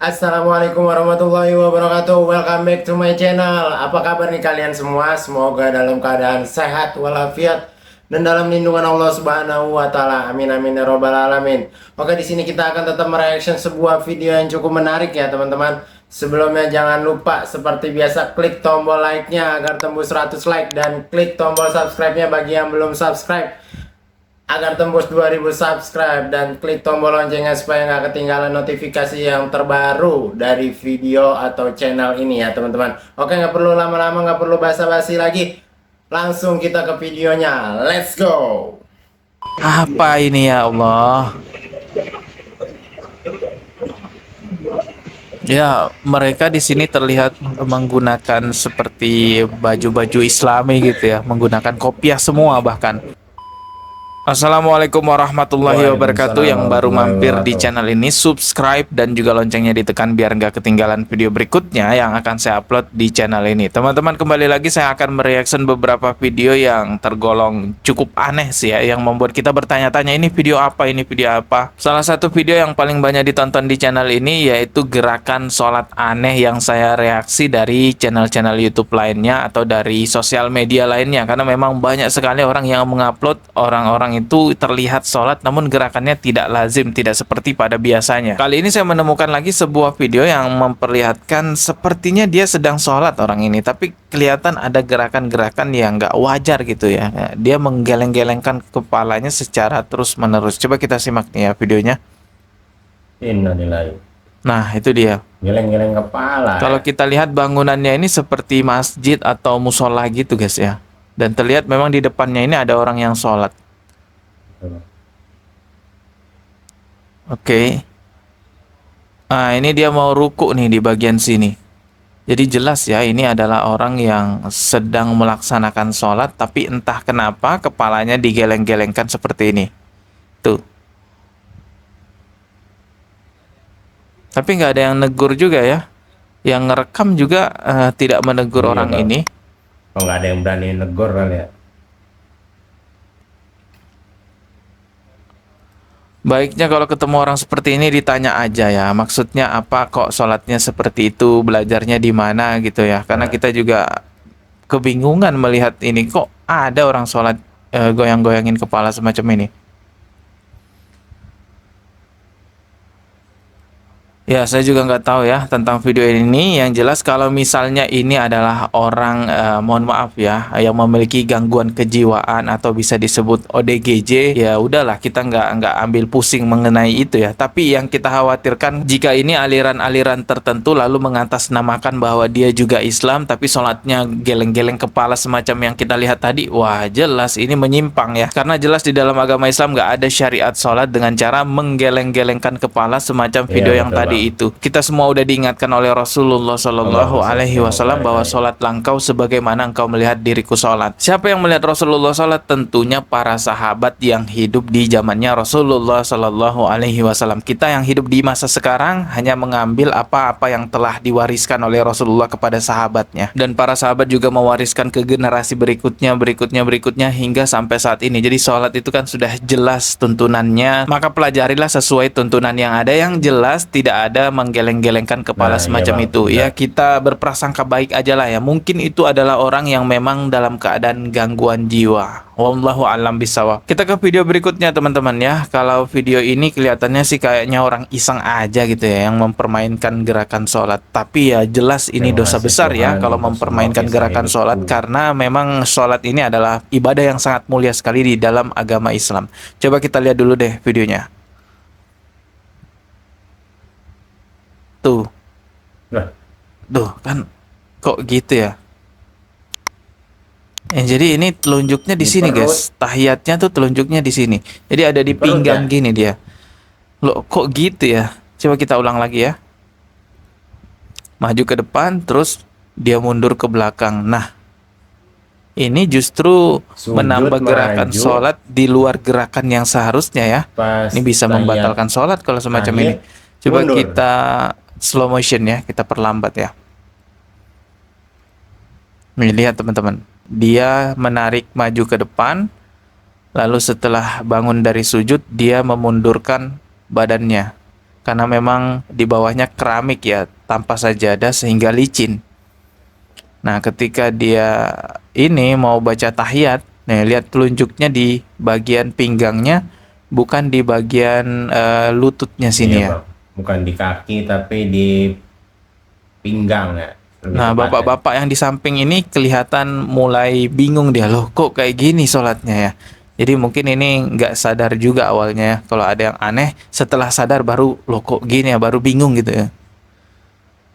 Assalamualaikum warahmatullahi wabarakatuh. Welcome back to my channel. Apa kabar nih kalian semua? Semoga dalam keadaan sehat walafiat dan dalam lindungan Allah Subhanahu wa taala. Amin amin ya robbal alamin. Oke, di sini kita akan tetap mereaction sebuah video yang cukup menarik ya, teman-teman. Sebelumnya jangan lupa seperti biasa klik tombol like-nya agar tembus 100 like dan klik tombol subscribe-nya bagi yang belum subscribe agar tembus 2000 subscribe, dan klik tombol loncengnya supaya nggak ketinggalan notifikasi yang terbaru dari video atau channel ini ya, teman-teman. Oke, nggak perlu lama-lama, nggak perlu basa-basi lagi, langsung kita ke videonya. Let's go. Apa ini ya Allah? Ya, mereka di sini terlihat menggunakan seperti baju-baju Islami gitu ya, menggunakan kopiah semua bahkan. Assalamualaikum warahmatullahi wabarakatuh. Yang baru mampir di channel ini, subscribe dan juga loncengnya ditekan biar nggak ketinggalan video berikutnya yang akan saya upload di channel ini. Teman-teman, kembali lagi saya akan mereaction beberapa video yang tergolong cukup aneh sih ya, yang membuat kita bertanya-tanya ini video apa, ini video apa. Salah satu video yang paling banyak ditonton di channel ini yaitu gerakan sholat aneh yang saya reaksi dari channel-channel YouTube lainnya atau dari sosial media lainnya, karena memang banyak sekali orang yang mengupload orang-orang itu terlihat sholat namun gerakannya tidak lazim, tidak seperti pada biasanya. Kali ini saya menemukan lagi sebuah video yang memperlihatkan sepertinya dia sedang sholat orang ini, tapi kelihatan ada gerakan-gerakan yang nggak wajar gitu ya. Dia menggeleng-gelengkan kepalanya secara terus-menerus. Coba kita simak nih ya videonya. Innalillahi. Nah, itu dia. Geleng-geleng kepala. Kalau kita lihat bangunannya ini seperti masjid atau musola gitu guys ya. Dan terlihat memang di depannya ini ada orang yang sholat. Oke. Nah, ini dia mau ruku nih di bagian sini. Jadi jelas ya, ini adalah orang yang sedang melaksanakan sholat, tapi entah kenapa kepalanya digeleng-gelengkan seperti ini. Tuh. Tapi nggak ada yang negur juga ya. Yang ngerekam juga tidak menegur Iya, orang Bang. ini. Oh, nggak ada yang berani negor kali ya. Baiknya kalau ketemu orang seperti ini ditanya aja ya, maksudnya apa, kok sholatnya seperti itu, belajarnya di mana gitu ya. Karena kita juga kebingungan melihat ini, kok ada orang sholat goyang-goyangin kepala semacam ini. Ya, saya juga nggak tahu ya tentang video ini. Yang jelas kalau misalnya ini adalah orang, mohon maaf ya, yang memiliki gangguan kejiwaan atau bisa disebut ODGJ, ya udahlah kita nggak ambil pusing mengenai itu ya. Tapi yang kita khawatirkan jika ini aliran-aliran tertentu lalu mengatasnamakan bahwa dia juga Islam, tapi sholatnya geleng-geleng kepala semacam yang kita lihat tadi, wah jelas ini menyimpang ya. Karena jelas di dalam agama Islam nggak ada syariat sholat dengan cara menggeleng-gelengkan kepala semacam video Iya, yang betul, tadi Bang. itu. Kita semua udah diingatkan oleh Rasulullah Shallallahu Alaihi Wasallam bahwa sholatlah engkau sebagaimana engkau melihat diriku sholat. Siapa yang melihat Rasulullah sholat? Tentunya para sahabat yang hidup di zamannya Rasulullah Shallallahu Alaihi Wasallam. Kita yang hidup di masa sekarang hanya mengambil apa-apa yang telah diwariskan oleh Rasulullah kepada sahabatnya, dan para sahabat juga mewariskan ke generasi berikutnya hingga sampai saat ini. Jadi sholat itu kan sudah jelas tuntunannya, maka pelajarilah sesuai tuntunan yang ada. Yang jelas tidak ada menggeleng-gelengkan kepala Nah, iya, semacam Bang. itu ya. Benar. Kita berprasangka baik aja lah ya, mungkin itu adalah orang yang memang dalam keadaan gangguan jiwa. Wallahu alam bisawab. Kita ke video berikutnya teman-teman ya. Kalau video ini kelihatannya sih kayaknya orang iseng aja gitu ya yang mempermainkan gerakan sholat, tapi ya jelas ini Terima dosa kasih besar ya Tuhan kalau untuk mempermainkan semua kisah gerakan sholat, hidupku. karena memang sholat ini adalah ibadah yang sangat mulia sekali di dalam agama Islam. Coba kita lihat dulu deh videonya. Tuh. Nah, Duh, kan kok gitu ya? Jadi ini telunjuknya di di sini, perut, guys. Tahiyatnya tuh telunjuknya di sini. Jadi ada di di perut pinggang ya. gini dia. Loh, kok gitu ya? Coba kita ulang lagi ya. Maju ke depan, terus dia mundur ke belakang. Nah, ini justru Sujud, menambah gerakan maju, sholat di luar gerakan yang seharusnya ya. pas Ini bisa tahiyat membatalkan sholat kalau semacam ini. akhir, Coba mundur. kita slow motion ya, kita perlambat ya. Nih, lihat teman-teman. Dia menarik maju ke depan, lalu setelah bangun dari sujud, dia memundurkan badannya. karena memang di bawahnya keramik ya, tanpa sajadah sehingga licin. Nah, ketika dia ini mau baca tahiyat, nih lihat telunjuknya di bagian pinggangnya, bukan di bagian lututnya sini Iya ya. bang, bukan di kaki tapi di pinggang ya. Lebih Nah, tepatnya. bapak-bapak yang di samping ini kelihatan mulai bingung dia, loh kok kayak gini sholatnya ya. Jadi mungkin ini nggak sadar juga awalnya ya. Kalau ada yang aneh, setelah sadar baru, loh kok gini ya, baru bingung gitu ya.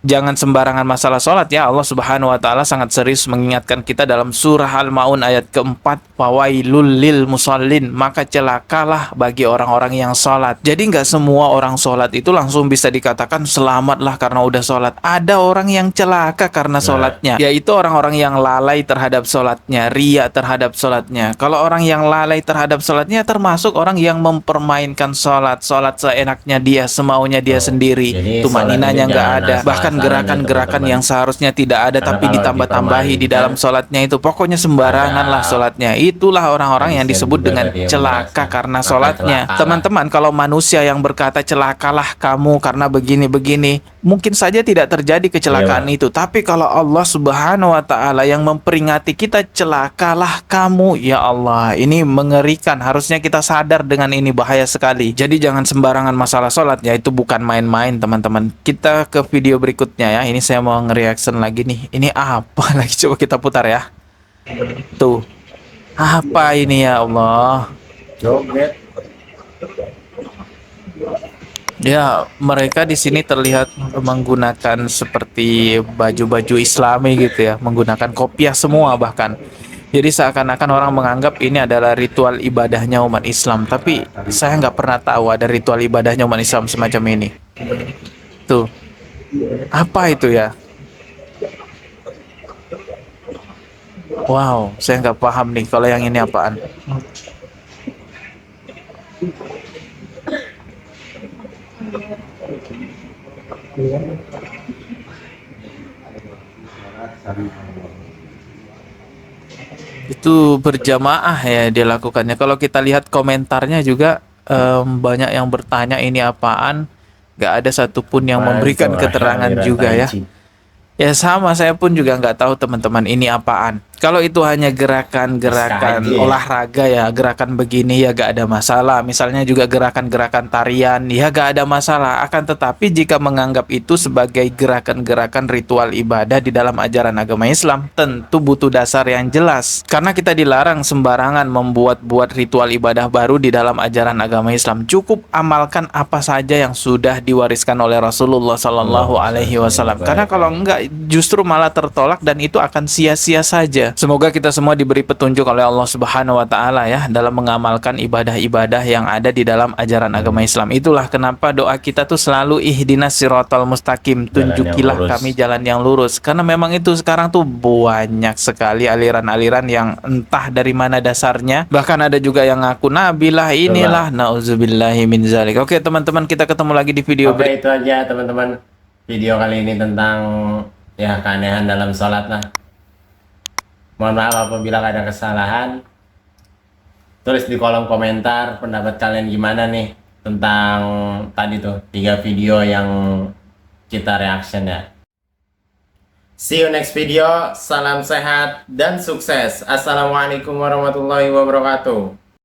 Jangan sembarangan masalah sholat ya. Allah Subhanahu wa Ta'ala sangat serius mengingatkan kita dalam surah Al-Maun ayat keempat, fawailul lil musallin, maka celakalah bagi orang-orang yang sholat. Jadi nggak semua orang sholat itu langsung bisa dikatakan selamatlah karena udah sholat. Ada orang yang celaka karena sholatnya, yaitu orang-orang yang lalai terhadap sholatnya, ria terhadap sholatnya. Kalau orang yang lalai terhadap sholatnya termasuk orang yang mempermainkan sholat seenaknya dia, semaunya dia sendiri. Jadi Tumaninanya sholat itu nggak jangan ada. Bahkan asal-asalan ya, gerakan-gerakan teman-teman. yang seharusnya tidak ada Karena tapi kalau ditambah-tambahi di dalam dipermainkan, sholatnya itu. Pokoknya sembarangan lah sholatnya. Itulah orang-orang yang hadisnya disebut juga dengan tadi yang celaka menjelaskan, karena maka sholatnya. celakalah. Teman-teman, kalau manusia yang berkata celakalah kamu karena begini-begini, mungkin saja tidak terjadi kecelakaan Iya, itu. Tapi kalau Allah Subhanahu wa Ta'ala yang memperingati kita, celakalah kamu, ya Allah, ini mengerikan. Harusnya kita sadar dengan ini, bahaya sekali. Jadi jangan sembarangan masalah sholat ya, itu bukan main-main teman-teman. Kita ke video berikutnya ya. Ini saya mau nge-reaction lagi nih. Ini apa lagi, coba kita putar ya. Tuh, apa ini ya Allah? joget. Ya, mereka di sini terlihat menggunakan seperti baju-baju Islami gitu ya, menggunakan kopiah semua bahkan. Jadi seakan-akan orang menganggap ini adalah ritual ibadahnya umat Islam, tapi saya nggak pernah tahu ada ritual ibadahnya umat Islam semacam ini. Tuh, apa itu ya? Wow, saya nggak paham nih kalau yang ini apaan. Itu berjamaah ya dilakukannya. Kalau kita lihat komentarnya juga banyak yang bertanya ini apaan. Gak ada satupun yang memberikan Mantul, keterangan aliran juga tai ya. chi. Ya sama, saya pun juga nggak tahu teman-teman ini apaan. Kalau itu hanya gerakan-gerakan SKJ. olahraga ya, gerakan begini ya gak ada masalah. Misalnya juga gerakan-gerakan tarian ya gak ada masalah. Akan tetapi jika menganggap itu sebagai gerakan-gerakan ritual ibadah di dalam ajaran agama Islam, tentu butuh dasar yang jelas. Karena kita dilarang sembarangan membuat-buat ritual ibadah baru di dalam ajaran agama Islam. Cukup amalkan apa saja yang sudah diwariskan oleh Rasulullah Sallallahu Alaihi Wasallam. Karena kalau enggak justru malah tertolak dan itu akan sia-sia saja. Semoga kita semua diberi petunjuk oleh Allah Subhanahu wa Ta'ala ya dalam mengamalkan ibadah-ibadah yang ada di dalam ajaran agama Islam. Itulah kenapa doa kita tuh selalu ihdinas siratal mustaqim, tunjukilah kami jalan yang lurus. Karena memang itu sekarang tuh banyak sekali aliran-aliran yang entah dari mana dasarnya. Bahkan ada juga yang ngaku nabi lah, inilah, nauzubillahi min zalik. Oke teman-teman, kita ketemu lagi di video Oke, itu aja teman-teman video kali ini tentang ya keanehan dalam sholat lah. Mohon maaf apabila ada kesalahan. Tulis di kolom komentar pendapat kalian gimana nih tentang tadi tuh 3 video yang kita reaction ya. See you next video. Salam sehat dan sukses. Assalamualaikum warahmatullahi wabarakatuh.